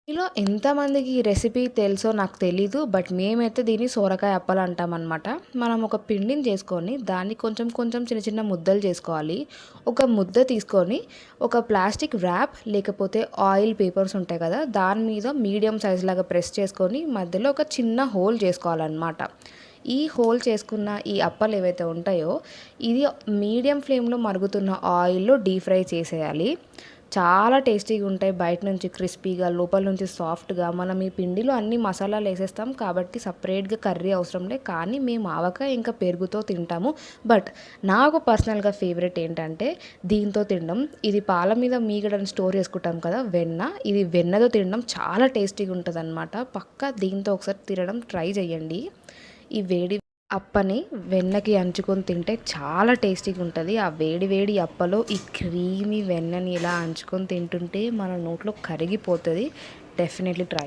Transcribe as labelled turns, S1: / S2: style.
S1: మీలో ఎంతమందికి ఈ రెసిపీ తెలుసో నాకు తెలీదు. బట్ మేమైతే దీన్ని సోరకాయ అప్పలు అంటామనమాట. మనం ఒక పిండిని చేసుకొని దాన్ని కొంచెం కొంచెం చిన్న చిన్న ముద్దలు చేసుకోవాలి. ఒక ముద్ద తీసుకొని ఒక ప్లాస్టిక్ ర్యాప్ లేకపోతే ఆయిల్ పేపర్స్ ఉంటాయి కదా! దాని మీద మీడియం సైజ్ లాగా ప్రెస్ చేసుకొని మధ్యలో ఒక చిన్న హోల్ చేసుకోవాలనమాట. ఈ హోల్ చేసుకున్న ఈ అప్పలు ఏవైతే ఉంటాయో ఇది మీడియం ఫ్లేమ్‌లో మరుగుతున్న ఆయిల్‌లో డీప్ ఫ్రై చేసేయాలి. చాలా టేస్టీగా ఉంటాయి. బయట నుంచి క్రిస్పీగా, లోపల నుంచి సాఫ్ట్‌గా. మనం ఈ పిండిలో అన్ని మసాలాలు ఏసేస్తాం కాబట్టి సపరేట్‌గా కర్రీ అవసరం లే. కానీ మేము ఆవకాయ ఇంకా పెరుగుతో తింటాము. బట్ నాకు పర్సనల్‌గా ఫేవరెట్ ఏంటంటే దీంతో తినడం. ఇది పాల మీద మీగడని స్టోర్ చేసుకుంటాం కదా! వెన్న. ఇది వెన్నతో తినడం చాలా టేస్టీగా ఉంటదనమాట. పక్కా దీంతో ఒకసారి తినడం ట్రై చేయండి. ఈ వేడి అప్పని వెన్నకి అంచుకొని తింటే చాలా టేస్టీగా ఉంటది. ఆ వేడి వేడి అప్పలో ఈ క్రీమీ వెన్నని ఇలా అంచుకొని తింటుంటే మన నోట్లో కరిగిపోతది. Definitely try.